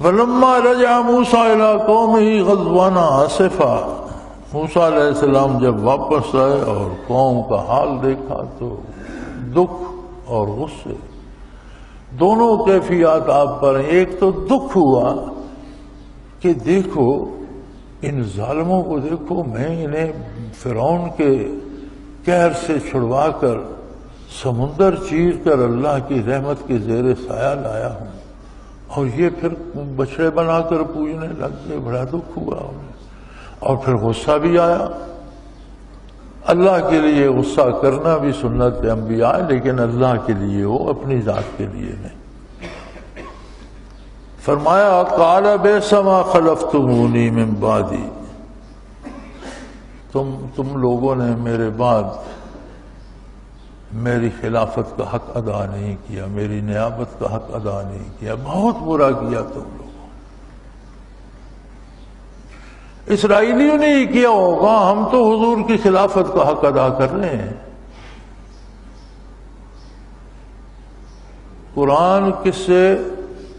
وَلَمَّا رَجَعَ مُوسَىٰ إِلَىٰ قَوْمِهِ غَضْبَانَ آسِفًا، موسیٰ علیہ السلام جب واپس آئے اور قوم کا حال دیکھا تو دکھ اور غصے دونوں کیفیات آپ پر ہیں۔ ایک تو دکھ ہوا کہ دیکھو ان ظالموں کو، دیکھو میں انہیں فرعون کے قہر سے چھڑوا کر سمندر چیر کر اللہ کی رحمت کے زیر سایہ لایا ہوں، اور یہ پھر بچڑے بنا کر پوجنے لگ گئے۔ بڑا دکھ ہوا انہیں، اور پھر غصہ بھی آیا۔ اللہ کے لیے غصہ کرنا بھی سنت انبیاء، لیکن اللہ کے لیے ہو، اپنی ذات کے لیے نہیں۔ فرمایا قال بئس ما خلفتمونی من بعدی، تم لوگوں نے میرے بعد میری خلافت کا حق ادا نہیں کیا، میری نیابت کا حق ادا نہیں کیا، بہت برا کیا تم لوگوں۔ اسرائیلیوں نے ہی کیا ہوگا، ہم تو حضور کی خلافت کا حق ادا کر رہے ہیں۔ قرآن کس سے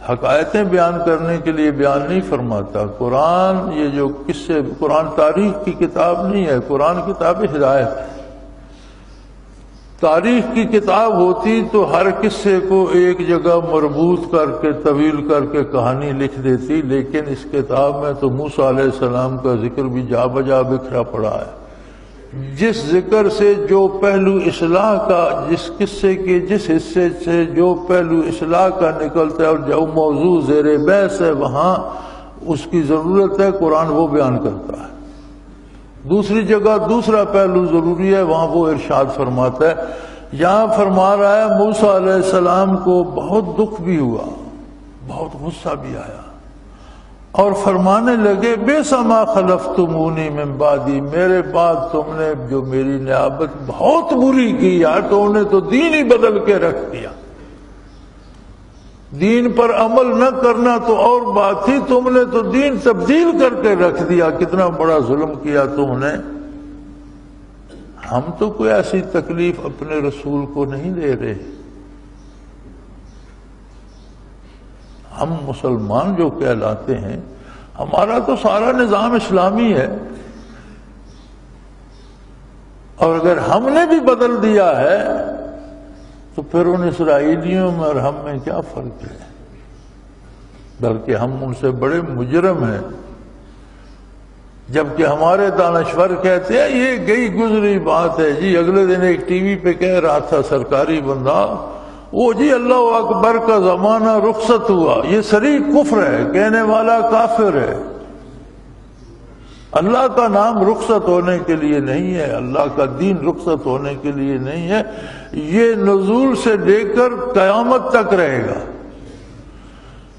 حقائقیں بیان کرنے کے لیے بیان نہیں فرماتا۔ قرآن یہ جو قصے، قرآن تاریخ کی کتاب نہیں ہے، قرآن کتاب ہدایت ہے۔ تاریخ کی کتاب ہوتی تو ہر قصے کو ایک جگہ مربوط کر کے طویل کر کے کہانی لکھ دیتی، لیکن اس کتاب میں تو موسیٰ علیہ السلام کا ذکر بھی جا بجا بکھرا پڑا ہے۔ جس ذکر سے جو پہلو اصلاح کا، جس قصے کے جس حصے سے جو پہلو اصلاح کا نکلتا ہے اور جو موضوع زیر بحث ہے وہاں اس کی ضرورت ہے، قرآن وہ بیان کرتا ہے۔ دوسری جگہ دوسرا پہلو ضروری ہے، وہاں وہ ارشاد فرماتا ہے۔ یہاں فرما رہا ہے موسیٰ علیہ السلام کو بہت دکھ بھی ہوا، بہت غصہ بھی آیا، اور فرمانے لگے بئس ما خلفتمونی من بعدی، میرے بعد تم نے جو میری نیابت بہت بری کی یار، تو انہیں تو دین ہی بدل کے رکھ دیا۔ دین پر عمل نہ کرنا تو اور بات تھی، تم نے تو دین تبدیل کر کے رکھ دیا، کتنا بڑا ظلم کیا تم نے۔ ہم تو کوئی ایسی تکلیف اپنے رسول کو نہیں دے رہے، ہم مسلمان جو کہلاتے ہیں، ہمارا تو سارا نظام اسلامی ہے، اور اگر ہم نے بھی بدل دیا ہے تو پھر ان اسرائیلیوں میں اور ہم میں کیا فرق ہے؟ بلکہ ہم ان سے بڑے مجرم ہیں، جبکہ ہمارے دانشور کہتے ہیں یہ گئی گزری بات ہے جی۔ اگلے دن ایک ٹی وی پہ کہہ رہا تھا سرکاری بندہ، وہ جی اللہ اکبر کا زمانہ رخصت ہوا، یہ صریح کفر ہے، کہنے والا کافر ہے۔ اللہ کا نام رخصت ہونے کے لیے نہیں ہے، اللہ کا دین رخصت ہونے کے لیے نہیں ہے، یہ نزول سے لے کر قیامت تک رہے گا۔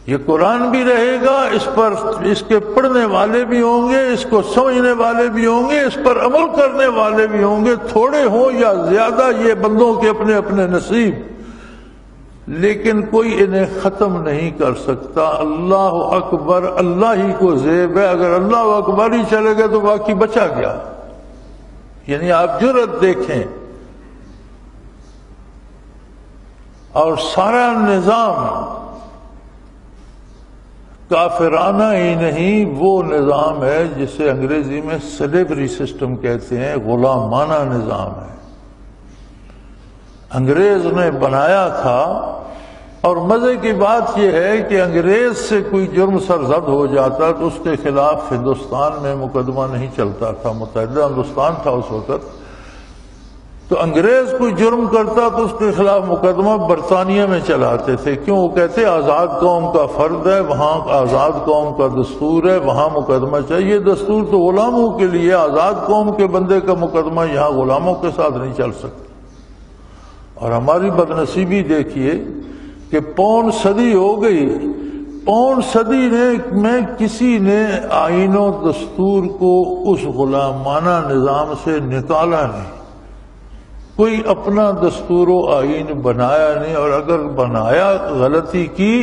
یہ قرآن بھی رہے گا، اس پر اس کے پڑھنے والے بھی ہوں گے، اس کو سمجھنے والے بھی ہوں گے، اس پر عمل کرنے والے بھی ہوں گے، تھوڑے ہوں یا زیادہ یہ بندوں کے اپنے اپنے نصیب، لیکن کوئی انہیں ختم نہیں کر سکتا۔ اللہ اکبر اللہ ہی کو زیب ہے، اگر اللہ اکبر ہی چلے گئے تو باقی بچا گیا۔ یعنی آپ جرأت دیکھیں، اور سارا نظام کافرانہ ہی نہیں، وہ نظام ہے جسے انگریزی میں سلیوری سسٹم کہتے ہیں، غلامانہ نظام ہے، انگریز نے بنایا تھا۔ اور مزے کی بات یہ ہے کہ انگریز سے کوئی جرم سرزد ہو جاتا تو اس کے خلاف ہندوستان میں مقدمہ نہیں چلتا تھا، متحدہ ہندوستان تھا اس وقت، تو انگریز کوئی جرم کرتا تو اس کے خلاف مقدمہ برطانیہ میں چلاتے تھے۔ کیوں؟ وہ کہتے آزاد قوم کا فرد ہے، وہاں آزاد قوم کا دستور ہے، وہاں مقدمہ چاہیے۔ دستور تو غلاموں کے لیے، آزاد قوم کے بندے کا مقدمہ یہاں غلاموں کے ساتھ نہیں چل سکتا۔ اور ہماری بدنصیبی دیکھیے کہ پون صدی ہو گئی، پون صدی میں کسی نے آئین و دستور کو اس غلامانہ نظام سے نکالا نہیں، کوئی اپنا دستور و آئین بنایا نہیں، اور اگر بنایا غلطی کی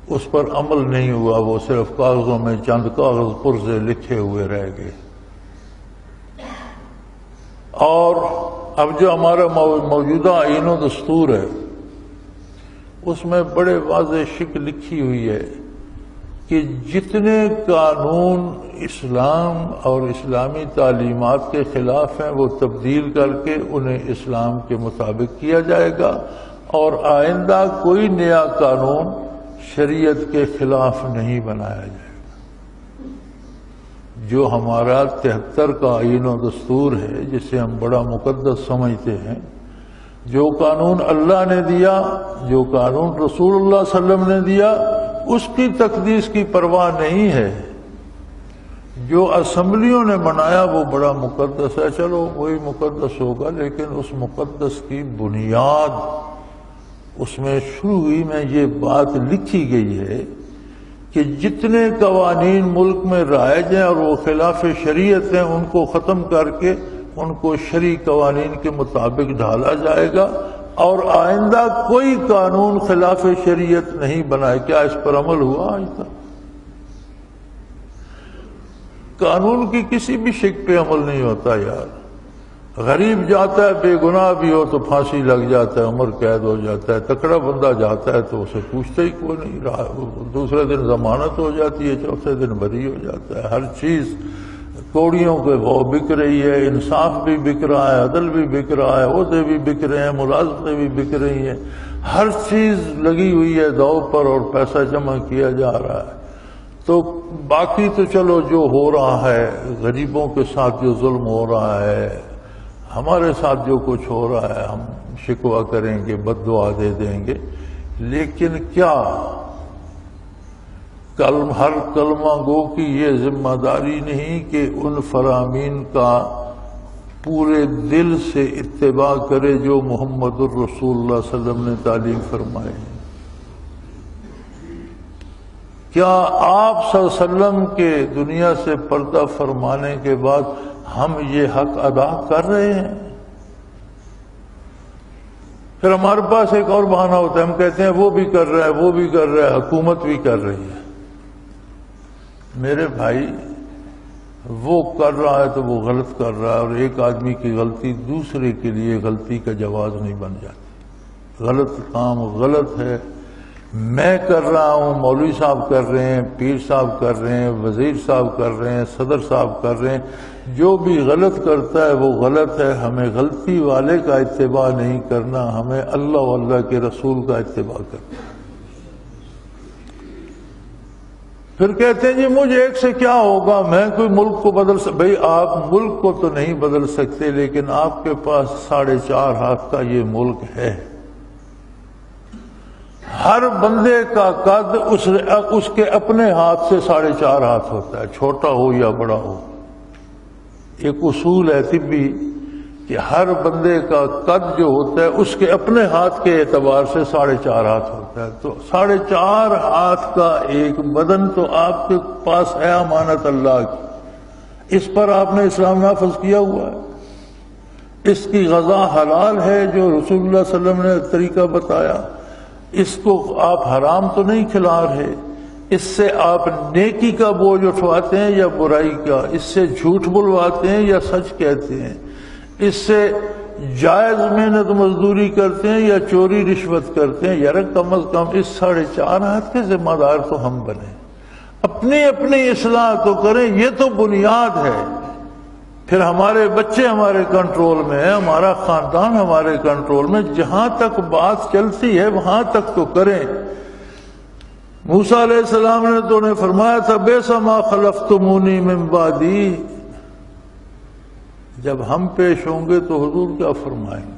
اس پر عمل نہیں ہوا، وہ صرف کاغذوں میں چند کاغذ پرزے لکھے ہوئے رہ گئے۔ اور اب جو ہمارا موجودہ آئین و دستور ہے اس میں بڑے واضح شکل لکھی ہوئی ہے کہ جتنے قانون اسلام اور اسلامی تعلیمات کے خلاف ہیں وہ تبدیل کر کے انہیں اسلام کے مطابق کیا جائے گا، اور آئندہ کوئی نیا قانون شریعت کے خلاف نہیں بنایا جائے گا۔ جو ہمارا 73 کا آئین و دستور ہے جسے ہم بڑا مقدس سمجھتے ہیں، جو قانون اللہ نے دیا، جو قانون رسول اللہ صلی اللہ علیہ وسلم نے دیا، اس کی تقدیس کی پرواہ نہیں ہے۔ جو اسمبلیوں نے بنایا وہ بڑا مقدس ہے، چلو وہی مقدس ہوگا، لیکن اس مقدس کی بنیاد اس میں شروع ہوئی میں یہ بات لکھی گئی ہے کہ جتنے قوانین ملک میں رائج ہیں اور وہ خلاف شریعت ہیں ان کو ختم کر کے ان کو شرعی قوانین کے مطابق ڈھالا جائے گا، اور آئندہ کوئی قانون خلاف شریعت نہیں بنائے۔ کیا اس پر عمل ہوا آج تک؟ قانون کی کسی بھی شک پہ عمل نہیں ہوتا یار۔ غریب جاتا ہے بے گناہ بھی ہو تو پھانسی لگ جاتا ہے، عمر قید ہو جاتا ہے، تکڑا بندہ جاتا ہے تو اسے پوچھتا ہی کوئی نہیں رہا، دوسرے دن ضمانت ہو جاتی ہے، چوتھے دن بری ہو جاتا ہے۔ ہر چیز کوڑیوں کے وہ بک رہی ہے، انصاف بھی بک رہا ہے، عدل بھی بک رہا ہے، عہدے بھی بک رہے ہیں، ملازمتیں بھی بک رہی ہیں، ہر چیز لگی ہوئی ہے داؤ پر اور پیسہ جمع کیا جا رہا ہے۔ تو باقی تو چلو جو ہو رہا ہے، غریبوں کے ساتھ جو ظلم ہو رہا ہے، ہمارے ساتھ جو کچھ ہو رہا ہے، ہم شکوہ کریں گے، بد دعا دے دیں گے، لیکن کیا ہر کلمہ گو کی یہ ذمہ داری نہیں کہ ان فرامین کا پورے دل سے اتباع کرے جو محمد الرسول اللہ صلی اللہ علیہ وسلم نے تعلیم فرمائے؟ کیا آپ صلی اللہ علیہ وسلم کے دنیا سے پردہ فرمانے کے بعد ہم یہ حق ادا کر رہے ہیں؟ پھر ہمارے پاس ایک اور بہانہ ہوتا ہے، ہم کہتے ہیں وہ بھی کر رہا ہے، وہ بھی کر رہا ہے، حکومت بھی کر رہی ہے۔ میرے بھائی، وہ کر رہا ہے تو وہ غلط کر رہا ہے، اور ایک آدمی کی غلطی دوسرے کے لیے غلطی کا جواز نہیں بن جاتی۔ غلط کام غلط ہے، میں کر رہا ہوں، مولوی صاحب کر رہے ہیں، پیر صاحب کر رہے ہیں، وزیر صاحب کر رہے ہیں، صدر صاحب کر رہے ہیں، جو بھی غلط کرتا ہے وہ غلط ہے۔ ہمیں غلطی والے کا اتباع نہیں کرنا، ہمیں اللہ و اللہ کے رسول کا اتباع کرنا۔ پھر کہتے ہیں جی مجھے ایک سے کیا ہوگا، میں کوئی ملک کو بدل بھئی آپ ملک کو تو نہیں بدل سکتے، لیکن آپ کے پاس 4.5 ہاتھ کا یہ ملک ہے۔ ہر بندے کا قد اس کے اپنے ہاتھ سے 4.5 ہاتھ ہوتا ہے، چھوٹا ہو یا بڑا ہو۔ ایک اصول ہے طبی کہ ہر بندے کا قد جو ہوتا ہے اس کے اپنے ہاتھ کے اعتبار سے 4.5 ہاتھ ہوتا ہے۔ تو 4.5 ہاتھ کا ایک بدن تو آپ کے پاس ہے امانت اللہ کی، اس پر آپ نے اسلام نافذ کیا ہوا ہے، اس کی غذا حلال ہے جو رسول اللہ صلی اللہ علیہ وسلم نے طریقہ بتایا، اس کو آپ حرام تو نہیں کھلا رہے، اس سے آپ نیکی کا بوجھ اٹھواتے ہیں یا برائی کا، اس سے جھوٹ بلواتے ہیں یا سچ کہتے ہیں، اس سے جائز محنت مزدوری کرتے ہیں یا چوری رشوت کرتے ہیں۔ یار کم از کم اس 4.5 ہاتھ کے ذمہ دار تو ہم بنیں، اپنی اپنی اصلاح تو کریں، یہ تو بنیاد ہے۔ پھر ہمارے بچے ہمارے کنٹرول میں ہیں، ہمارا خاندان ہمارے کنٹرول میں، جہاں تک بات چلتی ہے وہاں تک تو کریں۔ موسیٰ علیہ السلام نے تو انہیں فرمایا تھا بئس ما خلفتمونی من بعدی، جب ہم پیش ہوں گے تو حضور کیا فرمائیں گے؟